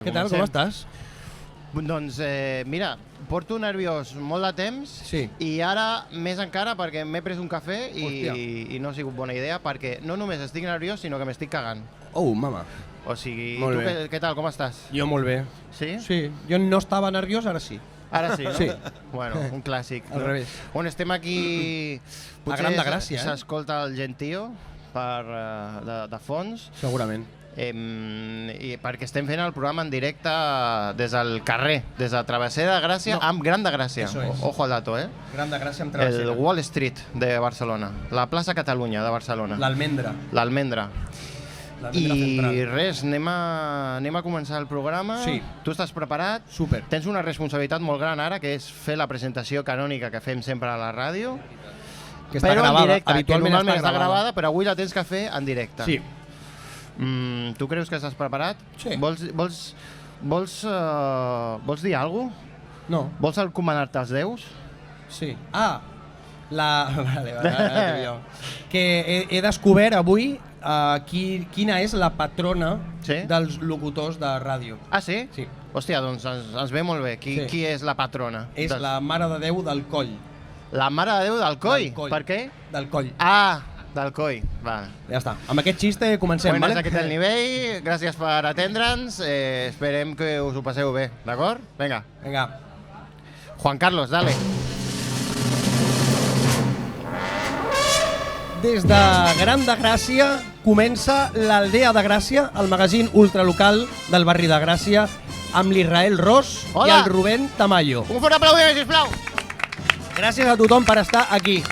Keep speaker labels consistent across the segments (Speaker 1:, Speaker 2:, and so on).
Speaker 1: Què tal, com estàs?
Speaker 2: Doncs mira, porto nerviós molt de temps i ara més encara perquè m'he pres un cafè i no ha sigut bona idea perquè no només estic nerviós sinó que m'estic cagant.
Speaker 1: Oh, mama.
Speaker 2: O sigui,
Speaker 1: Molt
Speaker 2: tu
Speaker 1: bé.
Speaker 2: què tal, com estàs?
Speaker 1: Jo molt bé.
Speaker 2: Sí?
Speaker 1: Sí, jo no estava nerviós, ara sí.
Speaker 2: Ara sí, no?
Speaker 1: Sí.
Speaker 2: Bueno, un clàssic.
Speaker 1: Al revés.
Speaker 2: Bueno, estem aquí...
Speaker 1: A Gran de Gràcia,
Speaker 2: s'escolta el Gentío de fons.
Speaker 1: Segurament.
Speaker 2: I perquè estem fent el programa en directe des del carrer, des de Travessera de Gràcia amb Gran de Gràcia.
Speaker 1: Eso es.
Speaker 2: Ojo al dato,
Speaker 1: Gran de Gràcia amb
Speaker 2: El
Speaker 1: travessera.
Speaker 2: Wall Street de Barcelona, la plaça Catalunya de Barcelona.
Speaker 1: L'Almendra.
Speaker 2: L'Almendra.
Speaker 1: L'Almendra
Speaker 2: I
Speaker 1: central.
Speaker 2: res, anem a començar el programa.
Speaker 1: Sí.
Speaker 2: Tu estàs preparat?
Speaker 1: Súper.
Speaker 2: Tens una responsabilitat molt gran ara, que és fer la presentació canònica que fem sempre a la ràdio,
Speaker 1: Que està
Speaker 2: però
Speaker 1: gravada.
Speaker 2: en directe, que
Speaker 1: Habitualment
Speaker 2: normalment
Speaker 1: està
Speaker 2: està gravada, però avui la tens que fer en directe.
Speaker 1: Sí.
Speaker 2: Tu creus que estàs preparat?
Speaker 1: Sí.
Speaker 2: Vols dir alguna cosa?
Speaker 1: No.
Speaker 2: Vols encomanar-te als déus?
Speaker 1: Sí. Ah, Vale, jo. Que he descobert avui quina és la patrona dels locutors de ràdio.
Speaker 2: Ah, sí?
Speaker 1: Sí.
Speaker 2: Hòstia, doncs ens ve molt bé. Qui és la patrona?
Speaker 1: És la Mare de Déu del Coll.
Speaker 2: La Mare de Déu del Coll? Per què?
Speaker 1: Del Coll.
Speaker 2: Ah, del Coll. Va.
Speaker 1: Ja està. Amb aquest xiste comencem,
Speaker 2: Bueno,
Speaker 1: vale?
Speaker 2: és aquest el nivell. Gràcies per atendre'ns. Esperem que us ho passeu bé, d'acord? Vinga.
Speaker 1: Vinga.
Speaker 2: Juan Carlos, dale.
Speaker 1: Des de Gran de Gràcia comença l'Aldea de Gràcia, el magazín ultralocal del barri de Gràcia, amb l'Israel Ros i el Rubén Tamayo.
Speaker 2: Un fort aplaudiment, sisplau.
Speaker 1: Gràcies a tothom per estar aquí.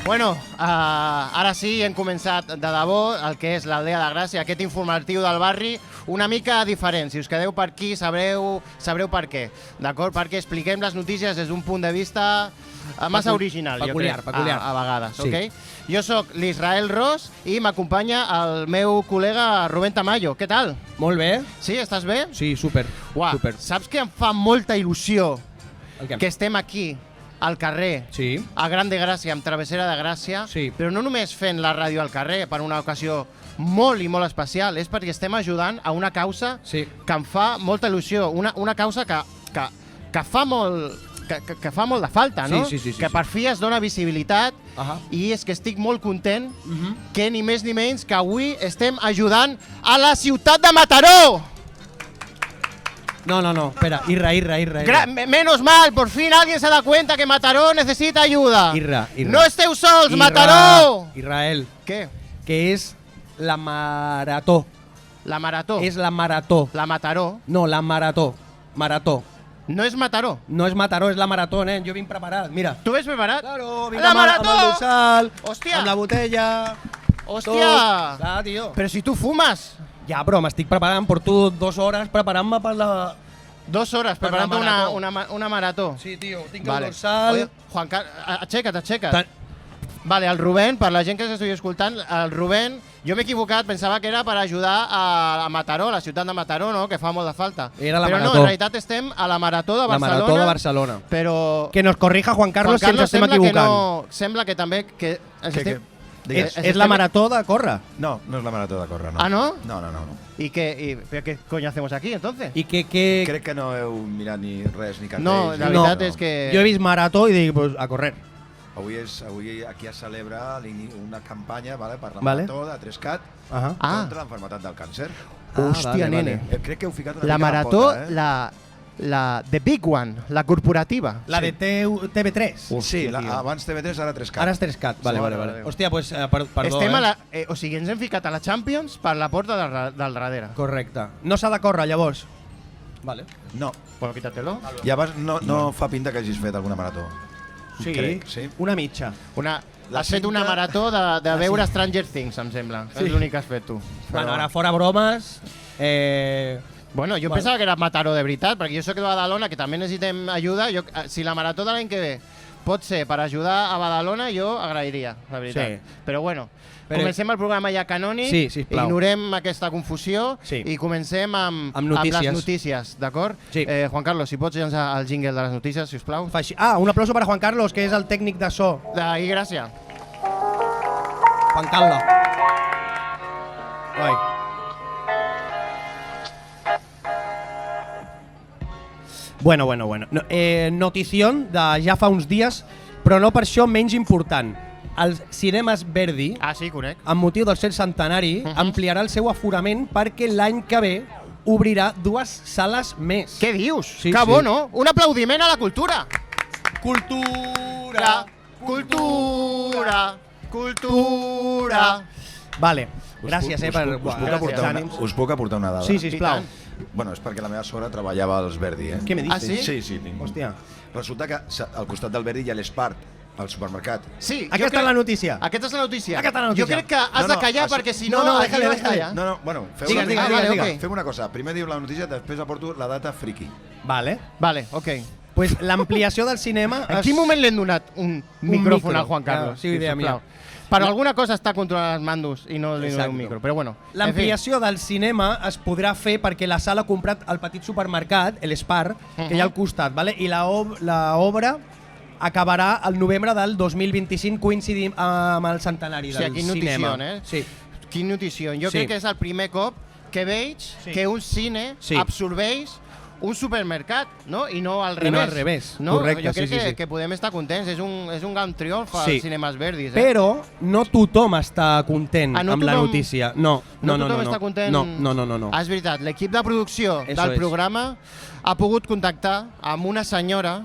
Speaker 2: Bueno, ara sí, hem començat de debò el que és l'Aldea de Gràcia, aquest informatiu del barri, una mica diferent. Si us quedeu per aquí sabreu per què, d'acord? Perquè expliquem les notícies des d'un punt de vista massa original, jo crec, a vegades, ok? Jo sóc l'Israel Ros i m'acompanya el meu col·lega Rubén Tamayo. Què tal?
Speaker 1: Molt bé.
Speaker 2: Sí, estàs bé?
Speaker 1: Sí, súper.
Speaker 2: Uah, saps que em fa molta il·lusió que estem aquí, al carrer, a Gran de Gràcia, amb Travessera de Gràcia, però no només fent la ràdio al carrer per una ocasió molt i molt especial, és perquè estem ajudant a una causa que em fa molta il·lusió, una causa que fa molt de falta, no? Que per fi es dona visibilitat i és que estic molt content que ni més ni menys que avui estem ajudant a la ciutat de Mataró!
Speaker 1: No, espera, Irra.
Speaker 2: Menos mal, por fin alguien se da cuenta que Mataró necesita ayuda.
Speaker 1: Irra.
Speaker 2: No esteu sols, Mataró!
Speaker 1: Israel.
Speaker 2: Què?
Speaker 1: Que és la marató.
Speaker 2: La marató?
Speaker 1: És la marató.
Speaker 2: La Mataró?
Speaker 1: No, la marató. Marató.
Speaker 2: No és Mataró?
Speaker 1: No és Mataró, és la marató, nen. Jo vinc preparat, mira.
Speaker 2: Tu vens preparat?
Speaker 1: Claro, vinc
Speaker 2: la marató!
Speaker 1: amb el dorsal,
Speaker 2: hòstia!
Speaker 1: amb la botella...
Speaker 2: Hòstia!
Speaker 1: Clar, tio.
Speaker 2: Però si tu fumes!
Speaker 1: Ja, però m'estic preparant, porto 2 hores preparant-me per la...
Speaker 2: 2 hores preparant una marató.
Speaker 1: Sí, tio, tinc el dorsal...
Speaker 2: Oye, Juan Carlos, aixeca't. Vale, el Rubén, per la gent que s'estigui escoltant, el Rubén, jo m'he equivocat, pensava que era per ajudar a Mataró, la ciutat de Mataró, no? Que fa molt de falta.
Speaker 1: Era la
Speaker 2: però
Speaker 1: marató.
Speaker 2: No, en realitat estem a la Marató de Barcelona.
Speaker 1: La Marató de Barcelona.
Speaker 2: Però...
Speaker 1: Que nos corrija Juan Carlos si ens estem equivocant.
Speaker 2: Sembla que també...
Speaker 1: És la marató de córrer.
Speaker 3: No, no és la marató de córrer, no.
Speaker 2: Ah, no?
Speaker 3: No.
Speaker 2: ¿Y qué coño hacemos aquí, entonces?
Speaker 1: I que...
Speaker 3: Crec que no heu mirat ni res, ni cartells.
Speaker 2: No, la veritat és que...
Speaker 1: Jo he vist marató i dic, pues, a correr.
Speaker 3: Avui aquí es celebra una campanya per la marató de 3CAT contra l'enfermetat del càncer.
Speaker 2: Hòstia, nene.
Speaker 3: Crec que heu ficat una
Speaker 2: la
Speaker 3: mica
Speaker 2: marató,
Speaker 3: la pota,
Speaker 2: la The Big One, la corporativa.
Speaker 1: La de TV3.
Speaker 3: Sí, abans TV3, ara 3CAT.
Speaker 1: Ara és 3CAT, vale. Hòstia, pues, perdó.
Speaker 2: Estem o sigui, ens hem ficat a la Champions per la porta del darrere.
Speaker 1: Correcte. No s'ha de córrer, llavors? Vale.
Speaker 3: No.
Speaker 2: Bueno, quítatelo.
Speaker 3: I abans no fa pinta que hagis fet alguna marató.
Speaker 1: Sí,
Speaker 3: crec, sí.
Speaker 1: Una mitja.
Speaker 2: Has fet una marató de veure Stranger Things, em sembla. És l'únic que has fet tu.
Speaker 1: Bueno, ara fora bromes...
Speaker 2: Bueno, jo pensava que era Mataró de veritat, perquè jo soc de Badalona, que també necessitem ajuda. Si la marató de l'any que ve pot ser per ajudar a Badalona, jo agrairia, la veritat. Però bueno, comencem el programa ja canònic, ignorem aquesta confusió i comencem amb les notícies, d'acord? Juan Carlos, si pots llançar el jingle de les notícies, sisplau.
Speaker 1: Un aplauso para Juan Carlos, que és el tècnic de so.
Speaker 2: I gràcies.
Speaker 1: Juan Carlos. Bueno. Notició de ja fa uns dies, però no per això menys important. Els cinemes Verdi, amb motiu del 100 centenari, ampliarà el seu aforament perquè l'any que ve obrirà 2 sales més.
Speaker 2: Què dius? Sí, que bo, no? Un aplaudiment a la cultura! Cultura!
Speaker 1: Vale, gràcies per...
Speaker 3: Us puc aportar una dada?
Speaker 1: Sí, sisplau.
Speaker 3: Bueno, és perquè la meva sogra treballava als Verdi,
Speaker 1: Què me dius?
Speaker 2: Ah, sí?
Speaker 3: Sí.
Speaker 1: Hòstia.
Speaker 3: Resulta que al costat del Verdi hi ha l'Espart, al supermercat.
Speaker 2: Sí,
Speaker 1: aquesta és la notícia.
Speaker 2: Aquesta és la notícia.
Speaker 1: Aquesta és la notícia.
Speaker 2: Jo crec que has de callar perquè si no...
Speaker 1: déjale.
Speaker 3: No, bueno, fem una cosa. Primer diu la notícia, després aporto la data friki.
Speaker 1: Vale,
Speaker 2: ok.
Speaker 1: Pues l'ampliació del cinema...
Speaker 2: En quin moment li hem donat un micròfon al Juan Carlos?
Speaker 1: Sí, idea mia.
Speaker 2: Per alguna cosa està controlant els mandos i no li donem un micro, però bueno.
Speaker 1: L'ampliació del cinema es podrà fer perquè la sala ha comprat el petit supermercat, l'Espar, que hi ha al costat, vale? I l'obra acabarà el novembre del 2025, coincidint amb el centenari del cinema.
Speaker 2: Sí. Quin notició. Jo crec que és el primer cop que veig que un cine absorbeix un supermercat, no? I no al revés.
Speaker 1: I no al revés, correcte.
Speaker 2: Jo crec que podem estar contents, és un gran triomf als cinemes Verdis.
Speaker 1: Però no tothom està content amb la notícia. No
Speaker 2: tothom està content?
Speaker 1: No.
Speaker 2: És veritat, l'equip de producció del programa ha pogut contactar amb una senyora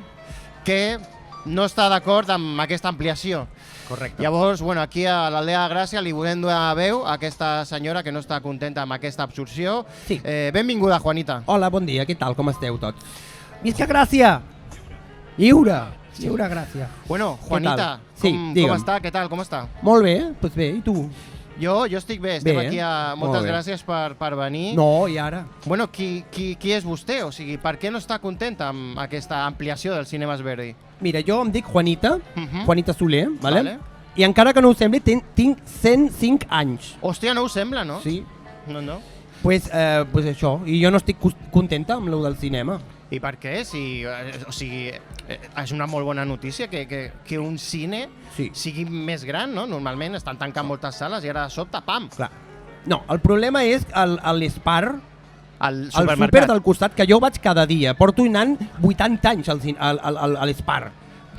Speaker 2: que no està d'acord amb aquesta ampliació.
Speaker 1: Correcte.
Speaker 2: Llavors, aquí a l'Aldea de Gràcia li volem donar veu a aquesta senyora que no està contenta amb aquesta absorció.
Speaker 1: Sí.
Speaker 2: Benvinguda, Juanita.
Speaker 1: Hola, bon dia, què tal, com esteu tots? Visca Gràcia! Lliure Gràcia.
Speaker 2: Bueno, Juanita, com està? Què tal, com està?
Speaker 1: Molt bé, doncs bé, i tu?
Speaker 2: Jo estic bé, estem aquí. Moltes gràcies per venir.
Speaker 1: No, i ara?
Speaker 2: Bueno, qui és vostè? O sigui, per què no està contenta amb aquesta ampliació dels cinemes Verdi?
Speaker 1: Mira, jo em dic Juanita, Juanita Soler, vale? I encara que no ho sembli, tinc 105 anys.
Speaker 2: Hòstia, no ho sembla, no?
Speaker 1: Sí.
Speaker 2: No.
Speaker 1: Pues això, i jo no estic contenta amb lo del cinema.
Speaker 2: I per què? O sigui, és una molt bona notícia que un cine sigui més gran, no? Normalment estan tancant moltes sales i ara de sobte, pam!
Speaker 1: Clar. No, el problema és l'Espar,
Speaker 2: el
Speaker 1: súper del costat, que jo vaig cada dia. Porto anant 80 anys a l'Espar.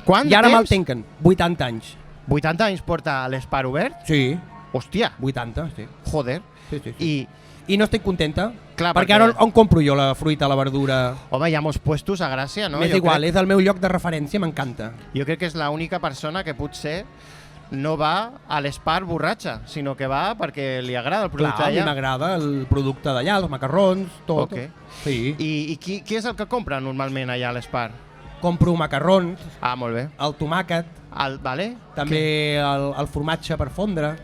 Speaker 2: Quant
Speaker 1: I ara
Speaker 2: temps?
Speaker 1: me'l tanquen. 80 anys.
Speaker 2: 80 anys porta l'Espar obert?
Speaker 1: Sí.
Speaker 2: Hòstia.
Speaker 1: 80, sí.
Speaker 2: Joder.
Speaker 1: Sí. I no estic contenta.
Speaker 2: Clar,
Speaker 1: perquè ara on compro jo la fruita, la verdura?
Speaker 2: Home, hi ha molts puestos a Gràcia, no?
Speaker 1: M'és igual, és el meu lloc de referència, m'encanta.
Speaker 2: Jo crec que és l'única persona que potser no va a l'Espar borratxa, sinó que va perquè li agrada el producte d'allà.
Speaker 1: Clar, a mi m'agrada el producte d'allà, els macarrons, tot.
Speaker 2: Okay.
Speaker 1: Sí.
Speaker 2: I qui és el que compra normalment allà a l'Espar?
Speaker 1: Compro macarrons.
Speaker 2: Ah, molt bé.
Speaker 1: El tomàquet.
Speaker 2: Vale.
Speaker 1: També el formatge per fondre.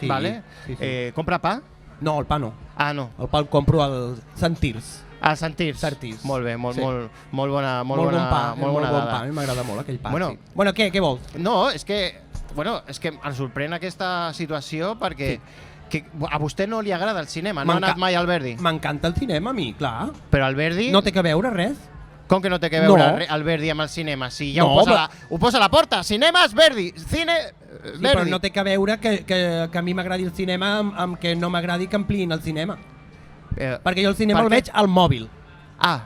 Speaker 2: Sí. Vale. Sí. Compra pa?
Speaker 1: No, el pa no.
Speaker 2: Ah, no.
Speaker 1: El pa el compro al Santirs.
Speaker 2: Al Santirs. Molt bé, molt bona dada.
Speaker 1: Bon pa, a mi m'agrada molt aquell pa. Bueno, què vols?
Speaker 2: No, és que em sorprèn aquesta situació perquè a vostè no li agrada el cinema, no ha anat mai al Verdi.
Speaker 1: M'encanta el cinema, a mi, clar.
Speaker 2: Però al Verdi...
Speaker 1: No té que veure res.
Speaker 2: Com que no té que veure el Verdi amb el cinema? Si ja ho posa a la porta, cinemes Verdi, cine Verdi.
Speaker 1: Però no té que veure que a mi m'agradi el cinema amb que no m'agradi que ampliïn el cinema. Perquè jo el cinema el veig al mòbil.
Speaker 2: Ah,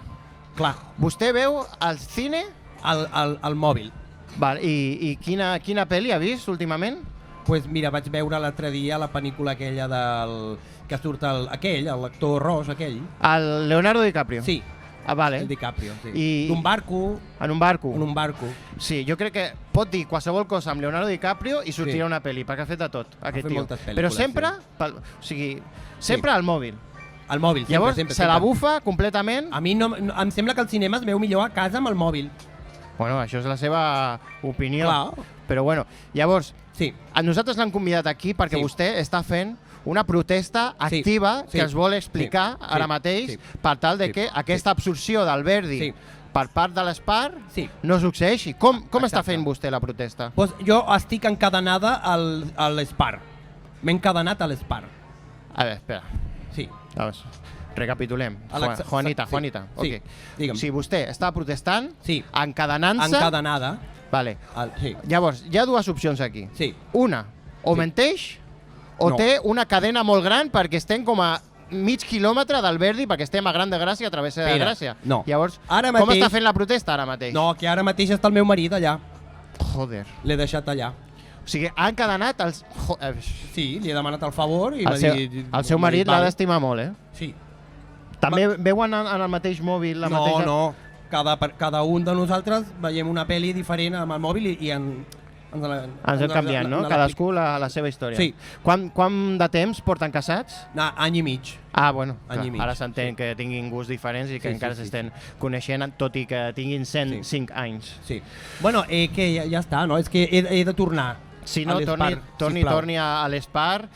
Speaker 1: clar.
Speaker 2: Vostè veu el cine?
Speaker 1: Al mòbil.
Speaker 2: Val, i quina pel·li ha vist últimament?
Speaker 1: Pues mira, vaig veure l'altre dia la pel·lícula aquella que surt l'actor ros aquell.
Speaker 2: El Leonardo DiCaprio?
Speaker 1: Sí.
Speaker 2: Ah, vale.
Speaker 1: El DiCaprio, sí. D'un barco.
Speaker 2: En un barco?
Speaker 1: En un barco.
Speaker 2: Sí, jo crec que pot dir qualsevol cosa amb Leonardo DiCaprio i sortirà una pel·li, perquè ha fet de tot, aquest tio. Però sempre, sempre al mòbil.
Speaker 1: Al mòbil, sempre.
Speaker 2: Llavors, se la bufa completament.
Speaker 1: A mi em sembla que el cinema es veu millor a casa amb el mòbil.
Speaker 2: Bueno, això és la seva opinió.
Speaker 1: Clar.
Speaker 2: Però bueno, llavors,
Speaker 1: a
Speaker 2: nosaltres l'han convidat aquí perquè vostè està fent una protesta activa que es vol explicar ara mateix per tal de que aquesta absorció del Verdi per part de l'Espar no succeeixi. Com està fent vostè la protesta?
Speaker 1: Jo estic encadenada a l'Espar. M'he encadenat a l'Espar.
Speaker 2: A veure, espera.
Speaker 1: Sí.
Speaker 2: Recapitulem. Juanita.
Speaker 1: Sí, digue'm.
Speaker 2: Si vostè està protestant, encadenant-se...
Speaker 1: Encadenada.
Speaker 2: Vale. Llavors, hi ha dues opcions aquí.
Speaker 1: Sí.
Speaker 2: Una, o menteix o té una cadena molt gran perquè estem com a mig quilòmetre del Verdi perquè estem a Gran de Gràcia, a Travessera de Gràcia.
Speaker 1: No.
Speaker 2: Llavors, com està fent la protesta ara mateix?
Speaker 1: No, que ara mateix està el meu marit allà.
Speaker 2: Joder.
Speaker 1: L'he deixat allà.
Speaker 2: O sigui, han encadenat els...
Speaker 1: Sí, li he demanat el favor i
Speaker 2: el seu marit l'ha d'estimar molt,
Speaker 1: Sí.
Speaker 2: També veuen en el mateix mòbil la mateixa...
Speaker 1: No. Cada un de nosaltres veiem una pel·li diferent amb el mòbil i ens
Speaker 2: hem canviat, no? Cadascú la seva història.
Speaker 1: Sí.
Speaker 2: Quant de temps porten casats?
Speaker 1: Any i mig.
Speaker 2: Bueno, ara s'entén que tinguin gusts diferents i que encara s'estan coneixent, tot i que tinguin 105 anys.
Speaker 1: Sí. Bueno, que ja està, no? És que he de tornar.
Speaker 2: Si no, torni a l'Espar.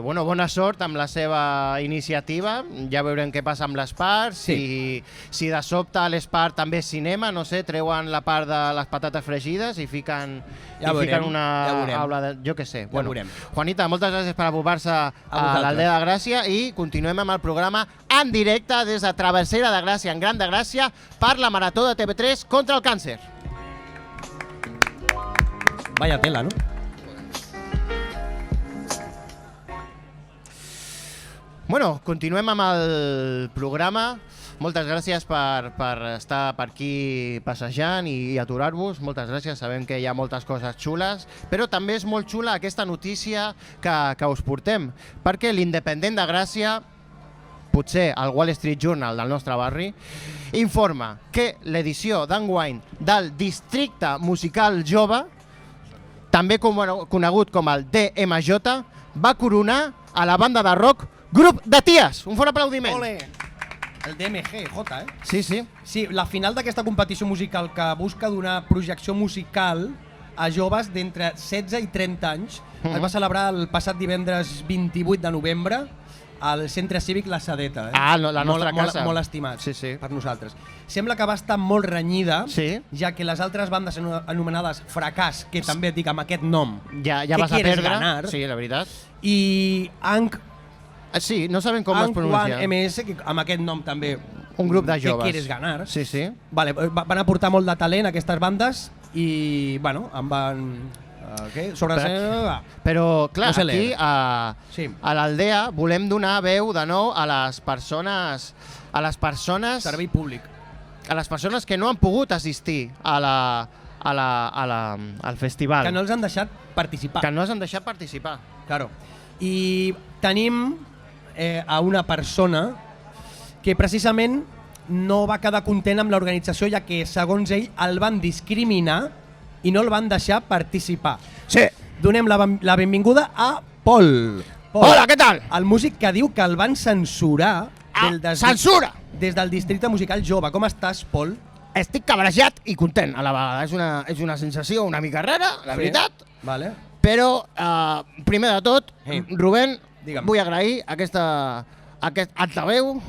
Speaker 2: Bona sort amb la seva iniciativa. Ja veurem què passa amb l'Espar. Si de sobte a l'Espar també és cinema, no sé, treuen la part de les patates fregides i fiquen una aula de... Jo què sé. Juanita, moltes gràcies per apropar-se a l'Aldea de Gràcia i continuem amb el programa en directe des de Travessera de Gràcia, en Gran de Gràcia, per la Marató de TV3 contra el càncer.
Speaker 1: Vaya tela, ¿no?
Speaker 2: Bueno, continuem amb el programa. Moltes gràcies per estar per aquí passejant i aturar-vos. Moltes gràcies, sabem que hi ha moltes coses xules, però també és molt xula aquesta notícia que us portem, perquè l'Independent de Gràcia, potser el Wall Street Journal del nostre barri, informa que l'edició d'enguany del Districte Musical Jove, també conegut com el DMJ, va coronar a la banda de rock Grup de Ties. Un fort aplaudiment.
Speaker 1: Ole! El DMG,
Speaker 2: Sí.
Speaker 1: Sí, la final d'aquesta competició musical que busca donar projecció musical a joves d'entre 16 i 30 anys es va celebrar el passat divendres 28 de novembre al Centre Cívic La Sedeta.
Speaker 2: La nostra casa.
Speaker 1: Molt estimat per nosaltres. Sembla que va estar molt renyida, ja que les altres bandes anomenades Fracàs, que també et dic amb aquest nom,
Speaker 2: ja vas a perdre. Sí, la veritat.
Speaker 1: I Anc...
Speaker 2: Sí, no sabem com es pronuncia.
Speaker 1: MS, que amb aquest nom també...
Speaker 2: Un grup de joves.
Speaker 1: Que quieres ganar.
Speaker 2: Sí.
Speaker 1: Van aportar molt de talent aquestes bandes i, bueno, em van...
Speaker 2: Però, clar, aquí a l'Aldea volem donar veu de nou a les persones...
Speaker 1: Servei públic.
Speaker 2: A les persones que no han pogut assistir al festival.
Speaker 1: Que no els han deixat participar. Claro. I tenim a una persona que precisament no va quedar content amb l'organització, ja que, segons ell, el van discriminar i no el van deixar participar.
Speaker 2: Sí.
Speaker 1: Donem la benvinguda a Pol.
Speaker 2: Hola, què tal?
Speaker 1: El músic que diu que el van censurar
Speaker 2: censura!
Speaker 1: Des del Districte Musical Jove. Com estàs, Pol?
Speaker 2: Estic cabrejat i content a la vegada. És una sensació una mica rara, la veritat.
Speaker 1: Vale.
Speaker 2: Però, primer de tot, Rubén,
Speaker 1: digue'm,
Speaker 2: vull agrair aquest altaveu,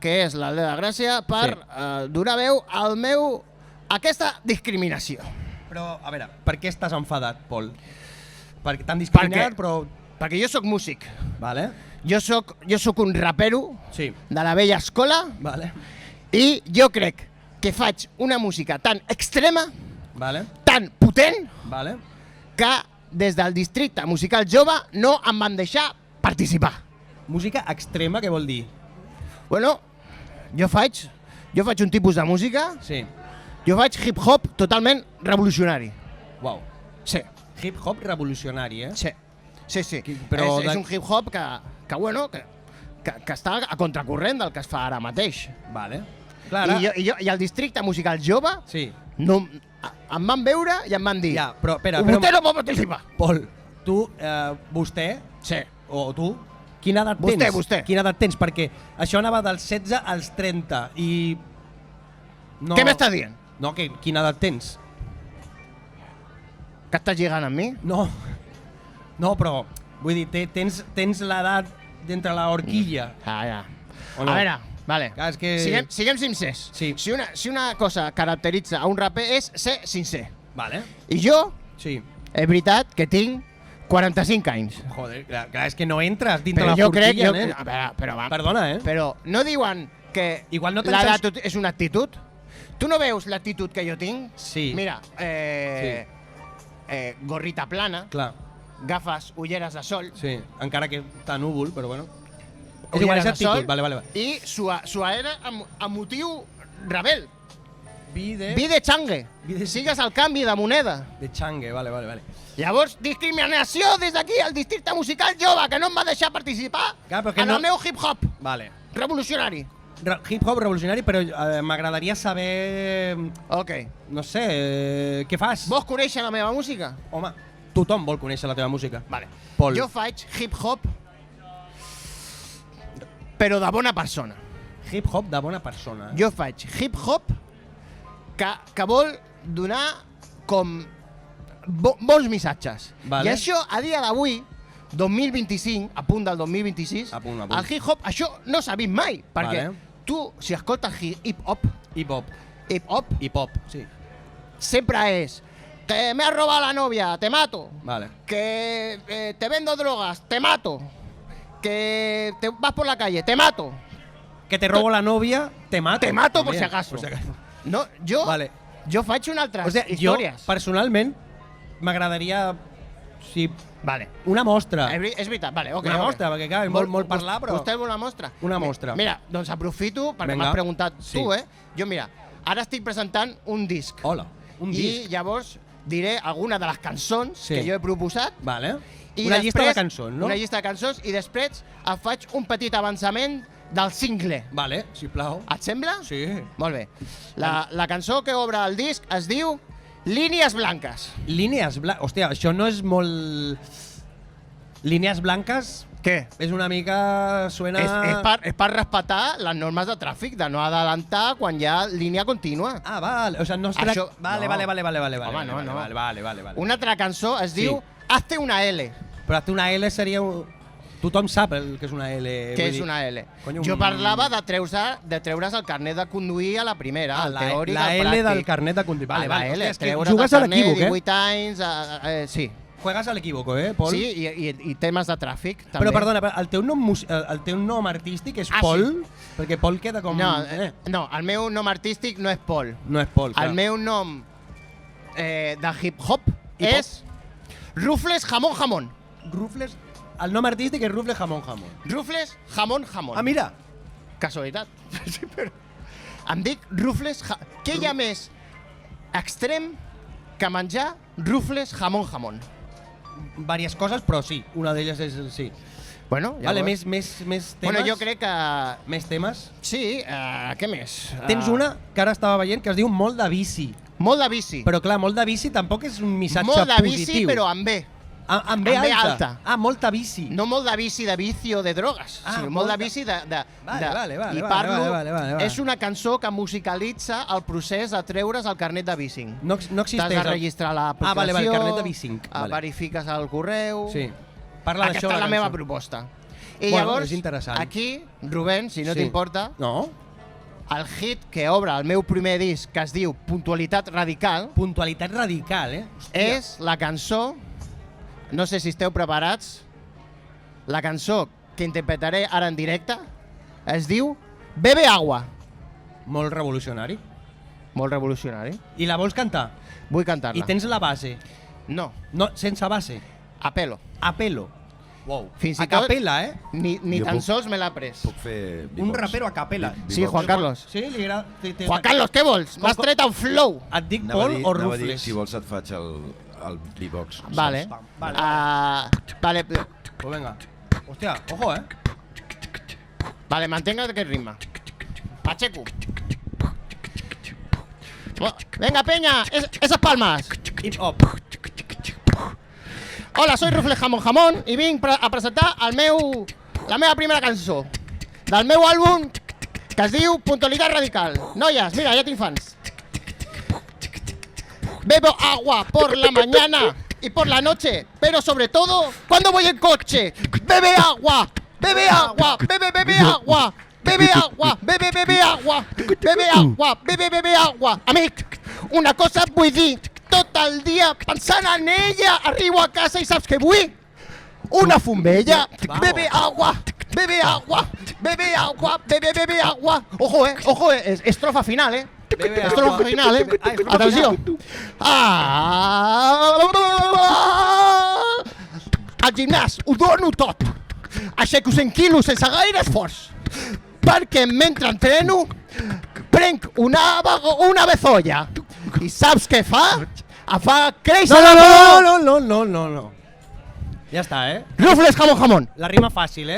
Speaker 2: que és l'Aldea de Gràcia, per donar veu a aquesta discriminació.
Speaker 1: Però, a veure, per què estàs enfadat, Pol? Perquè t'han discriminat, però...
Speaker 2: Perquè jo sóc músic.
Speaker 1: Vale.
Speaker 2: Jo sóc un rapero de la vella escola.
Speaker 1: Vale.
Speaker 2: I jo crec que faig una música tan extrema, tan potent, que des del Districte Musical Jove no em van deixar participar.
Speaker 1: Música extrema, què vol dir?
Speaker 2: Bueno, jo faig un tipus de música.
Speaker 1: Sí.
Speaker 2: Jo faig hip-hop totalment revolucionari.
Speaker 1: Uau.
Speaker 2: Sí.
Speaker 1: Hip-hop revolucionari,
Speaker 2: Sí.
Speaker 1: Però
Speaker 2: és un hip-hop que està a contracorrent del que es fa ara mateix.
Speaker 1: Vale.
Speaker 2: I el Districte Musical Jove em van veure i em van dir vostè no pot participar.
Speaker 1: Pol, tu, vostè, o tu, quina edat tens?
Speaker 2: Vostè.
Speaker 1: Quina edat tens? Perquè això anava dels 16 als 30 i...
Speaker 2: Què m'estàs dient?
Speaker 1: No, quina edat tens?
Speaker 2: Que estàs lligant amb mi?
Speaker 1: No, però, vull dir, tens l'edat d'entre la horquilla.
Speaker 2: Ja. A veure, vale. Siguem sincers. Si una cosa caracteritza a un raper és ser sincer.
Speaker 1: Vale.
Speaker 2: I jo, és veritat que tinc 45 anys.
Speaker 1: Joder, clar, és que no entres dintre la horquilla, nen. Perdona,
Speaker 2: Però no diuen que l'edat és una actitud? Tu no veus l'actitud que jo tinc?
Speaker 1: Sí.
Speaker 2: Mira, gorrita plana,
Speaker 1: clar,
Speaker 2: gafes, ulleres de sol.
Speaker 1: Sí, encara que està núvol, però bueno. És igual, és actitud, vale.
Speaker 2: I Suá era amb motiu rebel.
Speaker 1: Vi
Speaker 2: de changue. Sigues al canvi de moneda.
Speaker 1: De changue, vale.
Speaker 2: Llavors, discriminació des d'aquí al districte musical jove, que no em va deixar participar en el meu hip-hop revolucionari.
Speaker 1: Hip-hop revolucionari, però m'agradaria saber...
Speaker 2: Ok.
Speaker 1: No sé, què fas?
Speaker 2: Vols conèixer la meva música?
Speaker 1: Home, tothom vol conèixer la teva música.
Speaker 2: Vale.
Speaker 1: Pol.
Speaker 2: Jo faig hip-hop, però de bona persona.
Speaker 1: Hip-hop de bona persona.
Speaker 2: Jo faig hip-hop que vol donar com bons missatges.
Speaker 1: Vale.
Speaker 2: I això, a dia d'avui, 2025, a punt del 2026, el hip-hop, això no s'ha vist mai, perquè tu, si escoltes hip-hop,
Speaker 1: sí.
Speaker 2: Sempre és que me has robado la novia, te mato.
Speaker 1: Vale.
Speaker 2: Que te vendo drogas, te mato. Que te vas por la calle, te mato.
Speaker 1: Que te robo la novia, te mato.
Speaker 2: Te mato por si acaso. No, jo faig una altra històries.
Speaker 1: Jo, personalment, m'agradaria... Sí,
Speaker 2: vale.
Speaker 1: Una mostra.
Speaker 2: És veritat, vale, ok.
Speaker 1: Una mostra, perquè clar, molt parlar, però...
Speaker 2: Vostè vol una mostra?
Speaker 1: Una mostra.
Speaker 2: Mira, doncs aprofito, perquè m'has preguntat tu, Jo, mira, ara estic presentant un disc.
Speaker 1: Hola, un disc.
Speaker 2: I llavors diré alguna de les cançons que jo he proposat.
Speaker 1: Vale. Una llista de cançons, no?
Speaker 2: Una llista de cançons i després et faig un petit avançament del single.
Speaker 1: Vale, sisplau.
Speaker 2: Et sembla?
Speaker 1: Sí.
Speaker 2: Molt bé. La cançó que obre el disc es diu Línies Blanques.
Speaker 1: Línies Blanques? Hòstia, això no és molt... Línies Blanques...
Speaker 2: Què?
Speaker 1: És una mica... Suena...
Speaker 2: És per respectar les normes de tràfic, de no adelantar quan hi ha línia contínua.
Speaker 1: Ah, vale. O sigui, no es tracta... Vale.
Speaker 2: Home, no.
Speaker 1: Vale.
Speaker 2: Una altra cançó es diu Hazte una L.
Speaker 1: Però hazte una L seria... Tothom sap el que és una L.
Speaker 2: Què és una L? Jo parlava de treure's el carnet de conduir a la primera, el teòric, el pràctic.
Speaker 1: La L del carnet de conduir.
Speaker 2: Vale. És que jugues a l'equívoc, 18 anys, sí.
Speaker 1: Juegas a l'equívoc, Pol?
Speaker 2: Sí, i temes de tràfic, també.
Speaker 1: Però, perdona, el teu nom artístic és Pol? Sí. Perquè Pol queda com...
Speaker 2: No, el meu nom artístic no és Pol.
Speaker 1: No és Pol, clar.
Speaker 2: El meu nom de hip-hop és Rufles Jamón Jamón.
Speaker 1: Rufles... El nom artístic és Rufles Jamón Jamón.
Speaker 2: Rufles Jamón Jamón.
Speaker 1: Ah, mira.
Speaker 2: Casualitat. Em dic Rufles... Què hi ha més extrem que menjar Rufles Jamón Jamón?
Speaker 1: Vàries coses, però sí. Una d'elles és sí.
Speaker 2: Bueno,
Speaker 1: vale, més temes?
Speaker 2: Bueno, jo crec que...
Speaker 1: Més temes?
Speaker 2: Sí, què més?
Speaker 1: Tens una que ara estava veient que es diu Molt de bici.
Speaker 2: Molt de bici.
Speaker 1: Però clar, molt de bici tampoc és un missatge positiu.
Speaker 2: Molt de bici, però amb B.
Speaker 1: Amb B alta. Ah, molta bici.
Speaker 2: No molt de bici de vicio de drogues, sinó molt de bici de...
Speaker 1: Vale.
Speaker 2: I parlo... És una cançó que musicalitza el procés de treure's el carnet de bicing.
Speaker 1: No existeix...
Speaker 2: T'has de registrar l'aplicació...
Speaker 1: Ah, vale, el carnet de bicing.
Speaker 2: Verifiques el correu...
Speaker 1: Sí. Parla d'això.
Speaker 2: Aquesta és la meva proposta. I llavors,
Speaker 1: és interessant.
Speaker 2: Aquí, Rubén, si no t'importa...
Speaker 1: No.
Speaker 2: El hit que obre el meu primer disc, que es diu Puntualitat Radical...
Speaker 1: Puntualitat Radical,
Speaker 2: És la cançó... No sé si esteu preparats. La cançó que interpretaré ara en directe es diu Bebe Agua.
Speaker 1: Molt revolucionari.
Speaker 2: Molt revolucionari.
Speaker 1: I la vols cantar?
Speaker 2: Vull cantar-la.
Speaker 1: I tens la base?
Speaker 2: No.
Speaker 1: No, sense base?
Speaker 2: A pelo.
Speaker 1: A pelo. Wow.
Speaker 2: Fins i
Speaker 1: tot... A capella,
Speaker 2: Ni tan sols me l'ha pres.
Speaker 3: Puc fer...
Speaker 1: Un rapero a capella.
Speaker 2: Sí, Juan Carlos.
Speaker 1: Sí, li agrada...
Speaker 2: Juan Carlos, què vols? M'has tret el flow.
Speaker 1: Et dic Pol o Rufles?
Speaker 3: Si vols et faig el beatbox.
Speaker 2: Vale. Vale.
Speaker 1: Pues venga. Hòstia, ojo,
Speaker 2: Vale, mantenga aquest ritme. Pacheco. Venga, peña, esas palmas.
Speaker 1: Hip hop.
Speaker 2: Hola, soy Rufles Jamón Jamón i vinc a presentar la meva primera cançó del meu àlbum que es diu Puntualitat Radical. Noies, mira, ya tinc fans. Bebo agua por la mañana y por la noche, pero sobre todo cuando voy en coche. Bebe agua, bebe agua, bebe agua. Bebe agua, bebe agua, bebe agua, bebe agua. Amic, una cosa vull dir, tot el dia pensant en ella, arribo a casa i saps què vull? Una fumbella. Bebe agua, bebe agua, bebe agua, bebe agua. Ojo, estrofa final, estrofa final, Atenció. Al gimnàs ho dono tot. aixeco 100 quilos sense gaire esforç, perquè mentre entreno prenc una bezolla i saps què fa? Fa créixer la por!
Speaker 1: No. Ja està,
Speaker 2: Rufles jamón.
Speaker 1: La rima fàcil,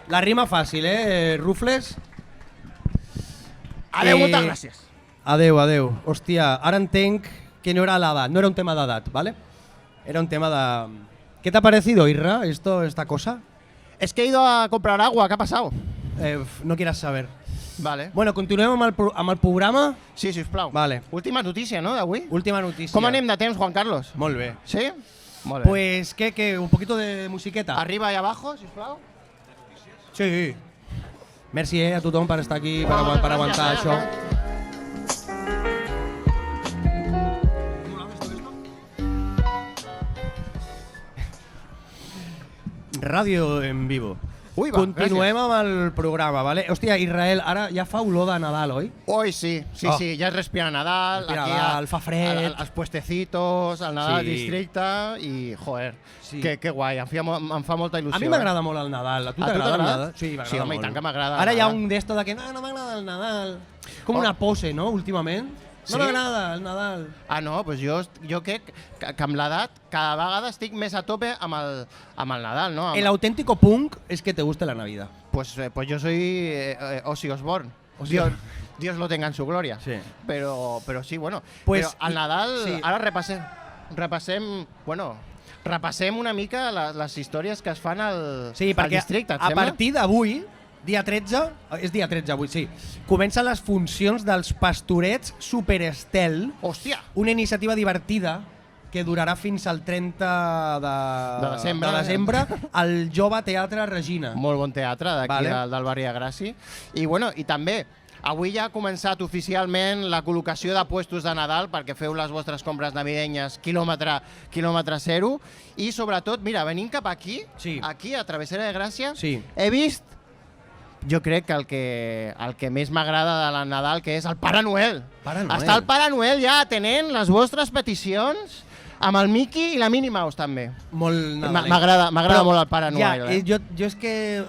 Speaker 1: La rima fàcil, Rufles?
Speaker 2: Adeu, moltes gràcies.
Speaker 1: Adeu. Hòstia, ara entenc que no era l'edat, no era un tema d'edat, ¿vale? Era un tema de... ¿Qué te ha parecido, Irra, esta cosa?
Speaker 2: Es que he ido a comprar agua, ¿qué ha pasado?
Speaker 1: No quieras saber.
Speaker 2: Vale.
Speaker 1: Bueno, continuem amb el programa.
Speaker 2: Sí, sisplau.
Speaker 1: Vale.
Speaker 2: Última notícia, no, d'avui?
Speaker 1: Última notícia.
Speaker 2: Com anem de temps, Juan Carlos?
Speaker 1: Molt bé.
Speaker 2: Sí? Molt bé.
Speaker 1: Pues, ¿qué? ¿Un poquito de musiqueta?
Speaker 2: Arriba y abajo, sisplau.
Speaker 1: Sí. Merci a tothom per estar aquí, per aguantar això. Ràdio en vivo.
Speaker 2: Ui, va,
Speaker 1: continuem amb el programa, ¿vale? Hòstia, Israel, ara ja fa olor de Nadal, oi?
Speaker 2: Oi, sí, ja es respira Nadal,
Speaker 1: aquí fa fred,
Speaker 2: els puestecitos, el Nadal districte i, joder, que guai, em fa molta il·lusió.
Speaker 1: A mi m'agrada molt el Nadal, a tu t'agrada el Nadal?
Speaker 2: Sí, m'agrada molt. Sí, home, i tant que m'agrada.
Speaker 1: Ara hi ha un d'esto de que no m'agrada el Nadal, com una pose, no, últimament? No m'agrada el Nadal.
Speaker 2: Ah, no, doncs jo crec que amb l'edat cada vegada estic més a tope amb el Nadal, no?
Speaker 1: El auténtico punk es que te guste la Navidad.
Speaker 2: Pues yo soy Ozzy Osbourne. Dios lo tenga en su gloria. Sí. Pero sí, bueno. Pues però al Nadal, ara repassem una mica les històries que es fan al districte, et sembla?
Speaker 1: A partir d'avui, dia 13, és dia 13 avui, sí, comencen les funcions dels Pastorets Superestel.
Speaker 2: Hòstia!
Speaker 1: Una iniciativa divertida que durarà fins al 30 de desembre al Jove Teatre Regina.
Speaker 2: Molt bon teatre d'aquí del barri de Gràcia. I també, avui ja ha començat oficialment la col·locació de puestos de Nadal perquè feu les vostres compres navidenyes quilòmetre zero. I sobretot, mira, venint cap aquí, aquí a Travessera de Gràcia, he vist, jo crec que el que més m'agrada de la Nadal, que és el Pare Noel. Està el Pare Noel ja atenent les vostres peticions, amb el Mickey i la Minnie Mouse també.
Speaker 1: Molt nadalenc.
Speaker 2: M'agrada molt el Pare Noel.
Speaker 1: Jo és que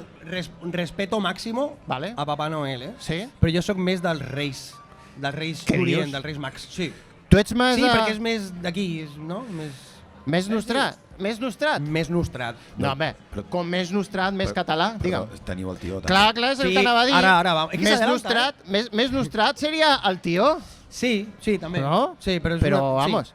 Speaker 1: respeto màximo a Papà Noel, però jo sóc més dels Reis. Dels Reis Orient, dels Reis Mags. Sí, perquè és més d'aquí, no?
Speaker 2: Més nostrat? Més nostrat?
Speaker 1: Més nostrat.
Speaker 2: No, home, com més nostrat, més català, digue'm.
Speaker 3: Teniu el tió, també.
Speaker 2: Clar, és el que anava a dir.
Speaker 1: Ara va.
Speaker 2: Més nostrat seria el tió?
Speaker 1: Sí, també.
Speaker 2: No?
Speaker 1: Sí,
Speaker 2: però vamos,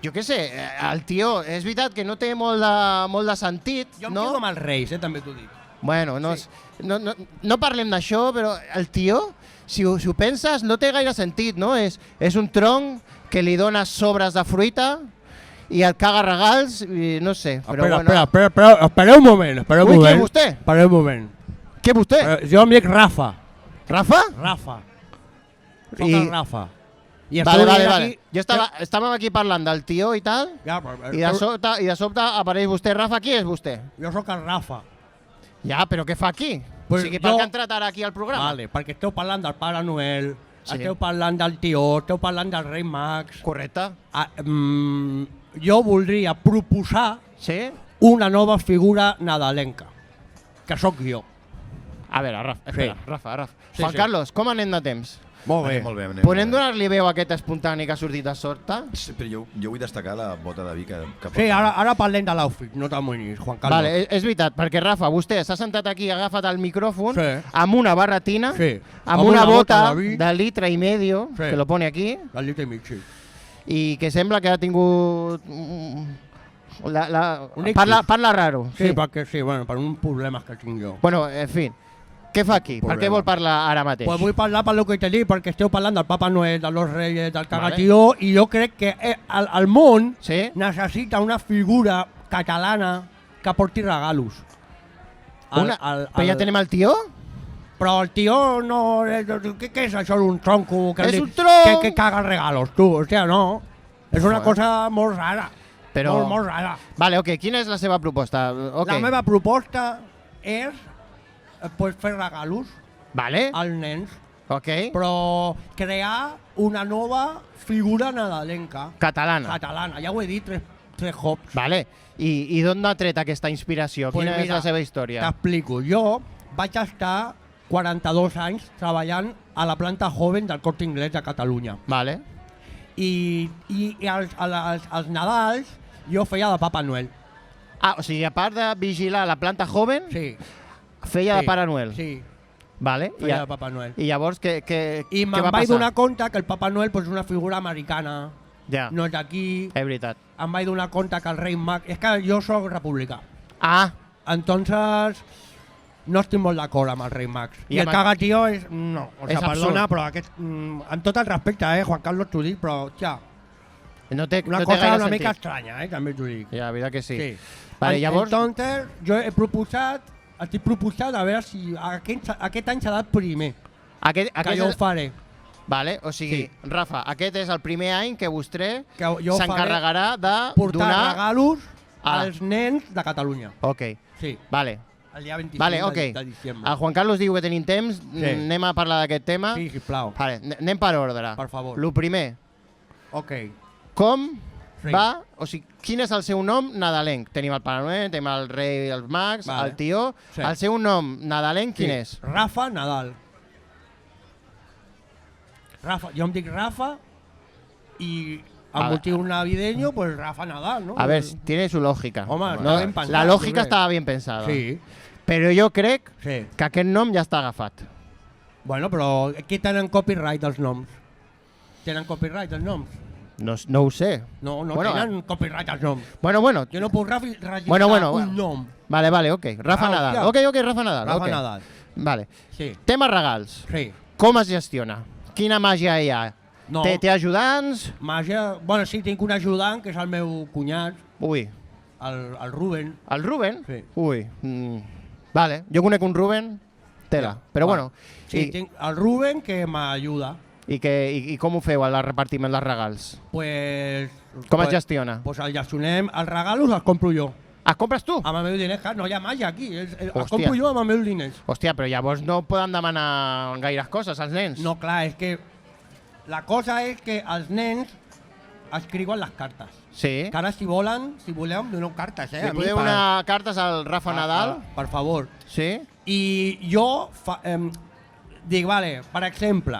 Speaker 2: jo què sé, el tió, és veritat que no té molt de sentit, no?
Speaker 1: Jo em quedo amb els Reis, també t'ho dic.
Speaker 2: Bueno, no parlem d'això, però el tió, si ho penses, no té gaire sentit, no? És un tronc que li dones sobres de fruita i et caga regals, i no sé.
Speaker 1: Espera un moment.
Speaker 2: Ui, qui és vostè?
Speaker 1: Espera un moment.
Speaker 2: Qui és vostè?
Speaker 1: Jo em dic Rafa.
Speaker 2: Rafa?
Speaker 1: Rafa. Soc el Rafa.
Speaker 2: Vale. Estàvem aquí parlant del tió i tal, i de sobte apareix vostè. Rafa, qui és vostè?
Speaker 1: Jo sóc el Rafa.
Speaker 2: Ja, però què fa aquí? O sigui, per què ha entrat ara aquí al programa?
Speaker 1: Vale, perquè esteu parlant del Pare Noel, esteu parlant del tió, esteu parlant dels Reis Mags.
Speaker 2: Correcte.
Speaker 1: Jo voldria proposar una nova figura nadalenca, que sóc jo.
Speaker 2: A veure, Rafa. Juan Carlos, com anem de temps?
Speaker 3: Molt bé.
Speaker 2: Podem donar-li veu a aquest espontani que ha sortit de sorte?
Speaker 3: Sí, però jo vull destacar la bota de vi que porta.
Speaker 1: Sí, ara parlem de l'outfit, no t'amoïnis, Juan Carlos.
Speaker 2: Vale, és veritat, perquè Rafa, vostè s'ha sentat aquí, ha agafat el micròfon amb una barretina, amb una bota de litre i medio, que lo pone aquí, i que sembla que ha tingut... Parla raro.
Speaker 1: Sí, perquè per uns problemes que tinc jo.
Speaker 2: Bueno, en fi. Què fa aquí? Per què vol parlar ara mateix?
Speaker 1: Pues vull parlar per lo que t'he dit, perquè esteu parlant del Papa Noel, de los Reyes, del Cagatió, i jo crec que el món necessita una figura catalana que porti regalos.
Speaker 2: Però ja tenim el tió?
Speaker 1: Però el tió no... Què és això d'un tronco que caga regalos, tu? Hòstia, no. És una cosa molt rara. Molt rara.
Speaker 2: Vale, ok. Quina és la seva proposta?
Speaker 1: La meva proposta és fer regalos als nens, però crear una nova figura nadalenca.
Speaker 2: Catalana.
Speaker 1: Ja ho he dit tres hops.
Speaker 2: Vale. I d'on ha tret aquesta inspiració? Quina és la seva història?
Speaker 1: T'explico. Jo vaig estar 42 anys treballant a la planta joven del Corte Inglés de Catalunya.
Speaker 2: Vale.
Speaker 1: I als Nadals jo feia de Papa Noel.
Speaker 2: Ah, o sigui, a part de vigilar la planta joven, feia de Pare Noel.
Speaker 1: Sí.
Speaker 2: Vale.
Speaker 1: Feia de Papa Noel.
Speaker 2: I llavors què
Speaker 1: me'n vaig donar compte que el Papa Noel és una figura americana.
Speaker 2: Ja.
Speaker 1: No és d'aquí.
Speaker 2: És veritat.
Speaker 1: Em vaig donar compte que el rei Mag... És que jo soc republicà.
Speaker 2: Ah.
Speaker 1: Entonces, no estic molt d'acord amb el rei Max. I el cagatío és... No, o sigui, perdona, però aquest... Amb tot el respecte, Juan Carlos, t'ho dic, però, tja...
Speaker 2: No té
Speaker 1: una cosa una mica estranya, també t'ho dic.
Speaker 2: Ja, la veritat que sí.
Speaker 1: Vale, llavors... Entonces, jo estic proposat a veure si aquest any serà el primer. Que jo ho faré.
Speaker 2: Vale, o sigui, Rafa, aquest és el primer any que vostè s'encarregarà de
Speaker 1: portar regalos als nens de Catalunya.
Speaker 2: Ok.
Speaker 1: Sí.
Speaker 2: Vale.
Speaker 1: El dia 25 de diciembre.
Speaker 2: El Juan Carlos diu que tenim temps, anem a parlar d'aquest tema.
Speaker 1: Sí, sisplau.
Speaker 2: Vale, anem per ordre.
Speaker 1: Per favor.
Speaker 2: Lo primer.
Speaker 1: Ok.
Speaker 2: Com va, o sigui, quin és el seu nom nadalenc? Tenim el Pare Noel, tenim el rei, els mags, el tió. El seu nom nadalenc quin és?
Speaker 1: Rafa Nadal. Rafa, jo em dic Rafa y al motivo navideño, pues Rafa Nadal, ¿no?
Speaker 2: A ver, tiene su lógica.
Speaker 1: Home,
Speaker 2: no, la lògica estava ben pensada.
Speaker 1: Sí.
Speaker 2: Però jo crec que aquest nom ja està agafat.
Speaker 1: Bueno, però aquí tenen copyright els noms. Tenen copyright els noms?
Speaker 2: No ho sé.
Speaker 1: No tenen copyright els noms.
Speaker 2: Bueno.
Speaker 1: Jo no puc registrar un nom.
Speaker 2: Vale, ok. Rafa Nadal. Ok, Rafa Nadal.
Speaker 1: Rafa Nadal.
Speaker 2: Vale.
Speaker 1: Sí.
Speaker 2: Tema regals.
Speaker 1: Sí.
Speaker 2: Com es gestiona? Quina màgia hi ha?
Speaker 1: No.
Speaker 2: Té ajudants?
Speaker 1: Màgia... Bueno, sí, tinc un ajudant, que és el meu cunyat.
Speaker 2: Ui.
Speaker 1: El Ruben.
Speaker 2: El Ruben?
Speaker 1: Sí.
Speaker 2: Ui. Vale, jo conec un Ruben, tela. Però bueno...
Speaker 1: Sí, tinc el Ruben que m'ajuda.
Speaker 2: I com ho feu, el repartiment dels regals?
Speaker 1: Pues...
Speaker 2: Com es gestiona?
Speaker 1: Pues el gestionem, els regalos els compro jo.
Speaker 2: Els compres tu?
Speaker 1: Amb el meu diners, no hi ha màgia aquí, els compro jo amb els meus diners.
Speaker 2: Hòstia, però llavors no poden demanar gaires coses als nens.
Speaker 1: No, clar, és que la cosa és que els nens escriuen les cartes.
Speaker 2: Sí.
Speaker 1: Que ara si voleu, doneu cartes,
Speaker 2: Li podeu donar cartes al Rafa Nadal?
Speaker 1: Per favor.
Speaker 2: Sí?
Speaker 1: I jo dic, vale, per exemple,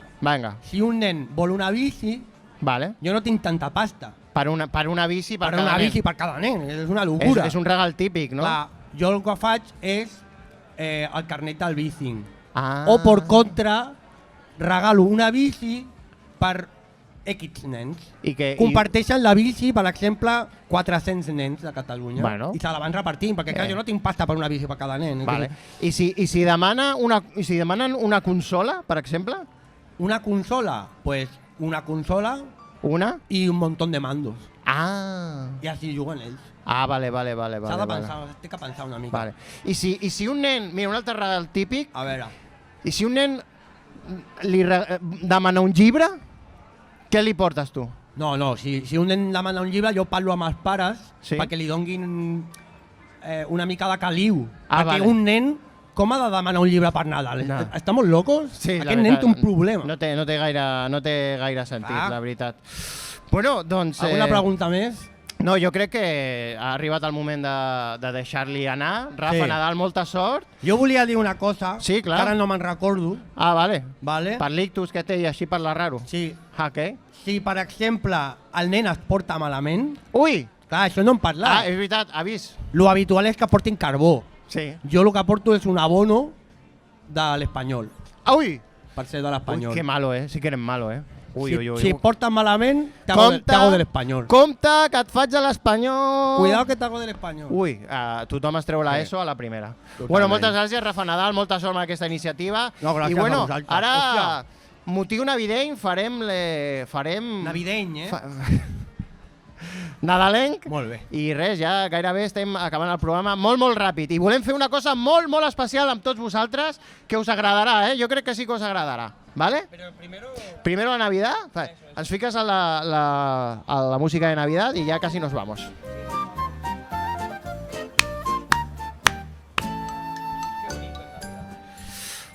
Speaker 1: si un nen vol una bici, jo no tinc tanta pasta.
Speaker 2: Per una bici per cada nen.
Speaker 1: Per una bici per cada nen, és una locura.
Speaker 2: És un regal típic, no?
Speaker 1: Clar, jo el que faig és el carnet del bici.
Speaker 2: Ah.
Speaker 1: O per contra, regalo una bici per X nens. Comparteixen la bici, per exemple, 400 nens de Catalunya. I se la van repartint, perquè clar, jo no tinc pasta per una bici per cada nen.
Speaker 2: I si demanen una consola, per exemple?
Speaker 1: Una consola? Pues una consola...
Speaker 2: Una?
Speaker 1: I un munt de mandos.
Speaker 2: Ah.
Speaker 1: I així juguen ells.
Speaker 2: Ah, vale.
Speaker 1: S'ha de pensar, té que pensar una mica.
Speaker 2: I si un nen... Mira, un altre regal típic...
Speaker 1: A veure.
Speaker 2: I si un nen li demana un llibre, què li portes tu?
Speaker 1: No, si un nen demana un llibre, jo parlo amb els pares perquè li donguin una mica de caliu. Perquè un nen... Com ha de demanar un llibre per Nadal? Està molt locos?
Speaker 2: Sí,
Speaker 1: aquest nen té un problema.
Speaker 2: No té gaire sentit, la veritat. Bueno, doncs...
Speaker 1: Alguna pregunta més?
Speaker 2: No, jo crec que ha arribat el moment de deixar-li anar. Rafa Nadal, molta sort.
Speaker 1: Jo volia dir una cosa,
Speaker 2: que
Speaker 1: ara no me'n recordo.
Speaker 2: Ah, vale. Per l'ictus que té i així parla raro.
Speaker 1: Sí.
Speaker 2: Què?
Speaker 1: Si, per exemple, el nen es porta malament...
Speaker 2: Ui!
Speaker 1: Clar, això no hem parlat.
Speaker 2: Ah, és veritat, avís.
Speaker 1: Lo habitual és que portin carbó.
Speaker 2: Sí.
Speaker 1: Jo el que porto és un abono de l'Espanyol.
Speaker 2: Ui!
Speaker 1: Per ser de l'Espanyol.
Speaker 2: Ui, que malo, sí que eres malo, Ui.
Speaker 1: Si portes malament, t'hago de l'Espanyol.
Speaker 2: Compte, que et faig a l'Espanyol.
Speaker 1: Cuidado que t'hago de l'Espanyol.
Speaker 2: Ui, tothom es treu l'ESO a la primera. Bueno, moltes gràcies, Rafa Nadal, molta sort amb aquesta iniciativa.
Speaker 1: No, gràcies a vosaltres.
Speaker 2: Ara, motiu navideny, farem...
Speaker 1: Navideny,
Speaker 2: nadalenc.
Speaker 1: Molt bé.
Speaker 2: I res, ja gairebé estem acabant el programa molt ràpid. I volem fer una cosa molt especial amb tots vosaltres que us agradarà, Jo crec que sí que us agradarà. ¿Vale?
Speaker 1: Pero
Speaker 2: primero la Navidad. Ens fiques a la música de Navidad y ya casi nos vamos.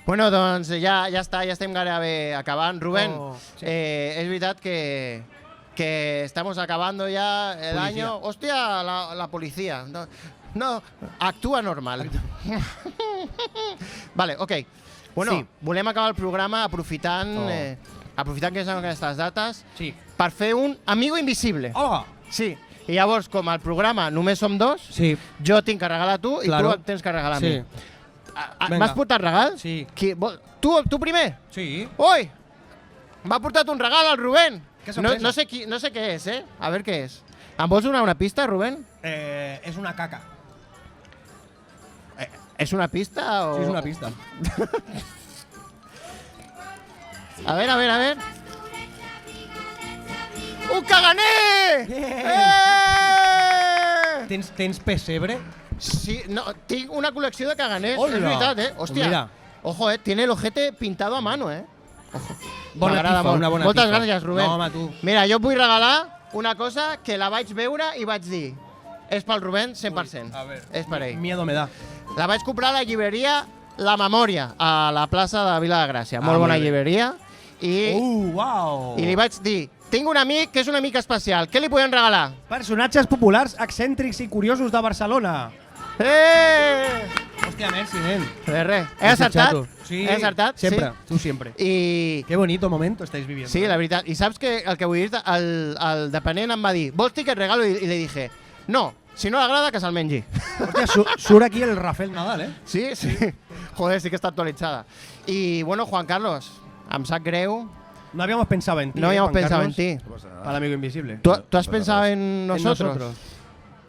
Speaker 2: Bueno, doncs ja està, ja estem gairebé acabant. Rubén, és veritat que que estamos acabando ya el año. Hostia, la policía. No, actúa normal. Vale, ok. Bueno, volem acabar el programa aprofitant que són aquestes dates per fer un Amigo Invisible. Sí. I llavors, com al programa només som dos, jo tinc que regalar a tu i tu tens que regalar a mi. M'has portat regal?
Speaker 1: Sí.
Speaker 2: Tu primer?
Speaker 1: Sí.
Speaker 2: Ui! M'ha portat un regal al Rubén. No sé què és, eh? A veure què és. Em vols donar una pista, Rubén?
Speaker 1: És una caca.
Speaker 2: ¿Es una pista o...?
Speaker 1: Sí, es una pista.
Speaker 2: A ver. ¡Un caganer!
Speaker 1: Tens pessebre?
Speaker 2: Sí, no, tinc una col·lecció de caganers. És veritat, eh? Hòstia. Ojo, tiene el ojete pintado a mano, eh? Ojo.
Speaker 1: Bona tifa.
Speaker 2: Moltes gràcies, Rubén.
Speaker 1: No, home, tu.
Speaker 2: Mira, jo vull regalar una cosa que la vaig veure i vaig dir és pel Rubén 100%.
Speaker 1: A ver,
Speaker 2: és per ell.
Speaker 1: Miedo me da.
Speaker 2: La vaig comprar a la llibreria La Memòria, a la plaça de Vila de Gràcia. Molt bona llibreria.
Speaker 1: Wow!
Speaker 2: I li vaig dir, tinc un amic que és una mica especial. Què li podem regalar?
Speaker 1: Personatges populars, excèntrics i curiosos de Barcelona. Hòstia, merci, nen.
Speaker 2: Res. He acertat?
Speaker 1: Sí,
Speaker 2: he acertat?
Speaker 1: Sempre, tu siempre.
Speaker 2: I...
Speaker 1: Qué bonito momento estáis viviendo.
Speaker 2: Sí, la veritat. I saps que el que vull dir, el depenent em va dir, vols tiquet regalo? I li dije, no, si no l'agrada, que se'l mengi.
Speaker 1: Hòstia, surt aquí el Rafael Nadal, eh?
Speaker 2: Sí. Joder, sí que està actualitzada. I, bueno, Juan Carlos, em sap greu.
Speaker 1: No habíamos pensado en ti.
Speaker 2: No habíamos pensado en ti.
Speaker 1: Para Amigo Invisible.
Speaker 2: ¿Tú has pensado en nosotros?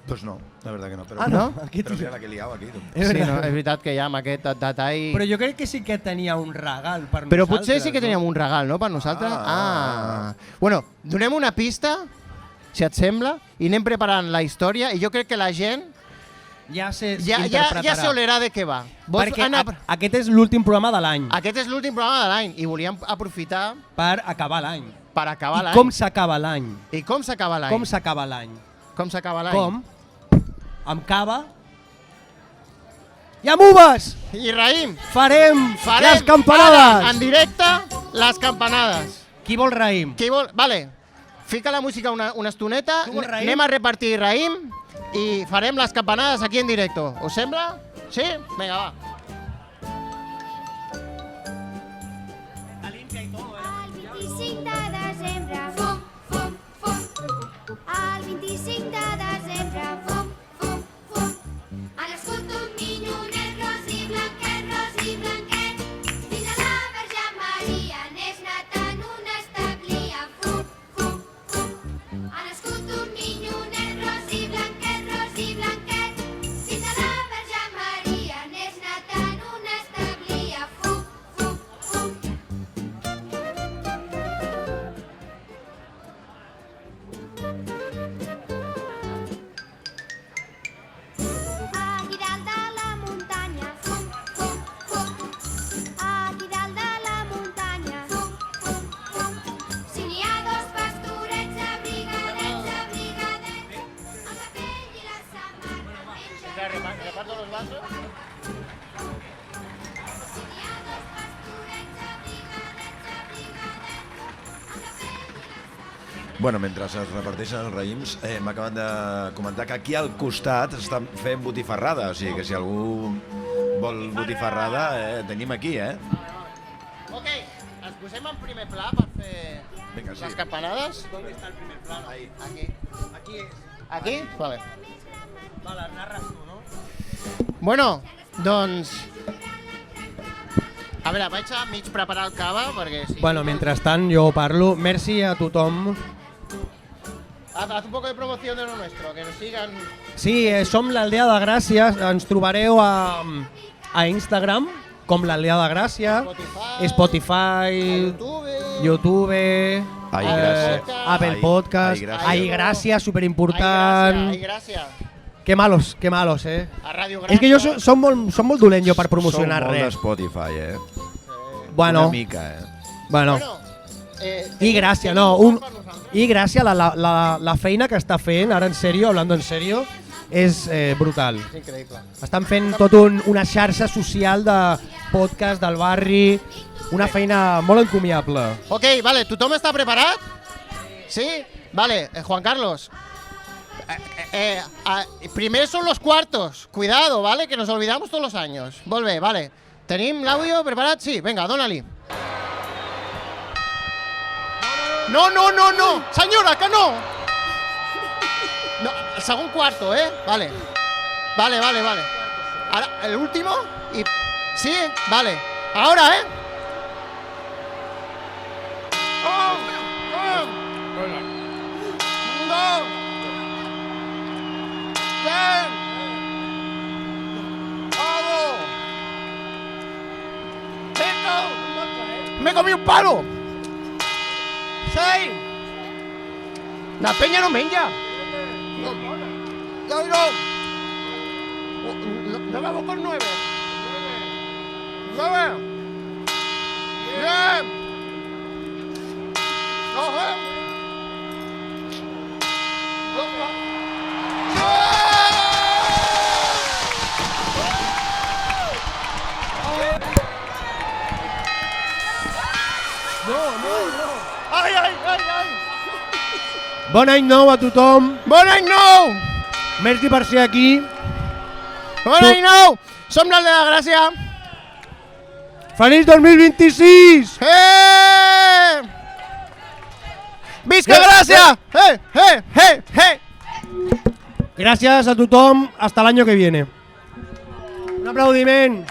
Speaker 3: Pues no, la verdad que no. Pero,
Speaker 2: ¿no?
Speaker 3: Però mira la que he liado aquí.
Speaker 2: Sí, no, és veritat que ja amb aquest detall...
Speaker 1: Però jo crec que sí que tenia un regal per nosaltres.
Speaker 2: Però potser sí que teníem un regal, no?, per nosaltres. Bueno, donem una pista, si et sembla, i anem preparant la història, i jo crec que la gent
Speaker 1: ja
Speaker 2: s'olerà de què va.
Speaker 1: Perquè aquest és l'últim programa de l'any.
Speaker 2: Aquest és l'últim programa de l'any, i volíem aprofitar...
Speaker 1: Per acabar l'any.
Speaker 2: Per acabar l'any.
Speaker 1: I com s'acaba l'any?
Speaker 2: I com s'acaba l'any?
Speaker 1: Com s'acaba l'any?
Speaker 2: Com s'acaba l'any?
Speaker 1: Com? Amb cava i amb uves!
Speaker 2: I raïm!
Speaker 1: Farem les campanades!
Speaker 2: Ara, en directe, les campanades.
Speaker 1: Qui vol raïm?
Speaker 2: Vale, fica la música una estoneta, anem a repartir raïm i farem les campanades aquí en directo. Us sembla? Sí? Vinga, va.
Speaker 4: El 25 de desembre, fum, fum, fum, ha nascut un minyonet ros i blanquet, fins a la Verge Maria n'és nat en un establia, fum, fum, fum, ha nascut un minyonet ros i blanquet, fins a la Verge Maria n'és nat en un establia, fum, fum, fum. Aquí dalt de la muntanya, fum, fum, fum. Aquí dalt de la muntanya, fum, fum, fum. Si n'hi ha dos pastorets abrigadets, amb la pell i la samarra mengen.
Speaker 2: Reparto los vasos.
Speaker 4: Si n'hi ha dos pastorets abrigadets, amb la pell i la samarra.
Speaker 3: Bueno, mentre es reparteixen els raïms, m'acaben de comentar que aquí al costat estan fent botifarrada, o sigui que si algú vol botifarrada, tenim aquí,
Speaker 2: Ok, ens posem en primer pla per fer les campanades.
Speaker 1: ¿Dónde está el primer plano?
Speaker 3: Ahí.
Speaker 2: Aquí.
Speaker 1: Aquí es.
Speaker 2: Aquí? Vale.
Speaker 1: Vale, narres tu, no?
Speaker 2: Bueno, doncs... A veure, vaig a mig preparar el cava perquè... Sí.
Speaker 1: Bueno, mentrestant jo parlo. Merci a tothom.
Speaker 2: Haz un poco de promoción de lo nuestro, que nos sigan...
Speaker 1: Sí, som l'Aldea de Gràcia. Ens trobareu a Instagram com l'Aldea de Gràcia, Spotify, YouTube, Apple Podcast, Ai Gràcia, superimportant.
Speaker 2: Ai Gràcia.
Speaker 1: Que malos,
Speaker 2: A Ràdio Gràcia.
Speaker 1: És que jo som molt dolent jo per promocionar res.
Speaker 3: Som molt de Spotify,
Speaker 1: Bueno.
Speaker 3: Una mica,
Speaker 1: Bueno. I Gràcia, no. I Gràcia, la feina que està fent, ara en sèrio, hablando en sèrio, és brutal.
Speaker 2: És increïble.
Speaker 1: Estan fent tot una xarxa social de podcast del barri, una feina molt encomiable.
Speaker 2: Ok, vale, tothom està preparat? Sí? Vale, Juan Carlos. Primer son los cuartos. Cuidado, ¿vale? Que nos olvidamos todos los años. Volve, vale. ¿Tenim l'àudio preparat? Sí, vinga, dona-li. No! Senyora, que no! No, el segon cuarto, Vale. Vale. Ahora, el último y... Sí, vale. Ahora, Me comí un palo. 6. La peña no menja. No. No vamos con 9. 9. 10. 12. Ai!
Speaker 1: Bon any nou a tothom.
Speaker 2: Bon any nou!
Speaker 1: Merci per ser aquí.
Speaker 2: Bon any nou! Som l'Alt de la Gràcia.
Speaker 1: Feliç 2026!
Speaker 2: Visca Gràcia!
Speaker 1: Gràcies a tothom. Hasta el año que viene. Un aplaudiment.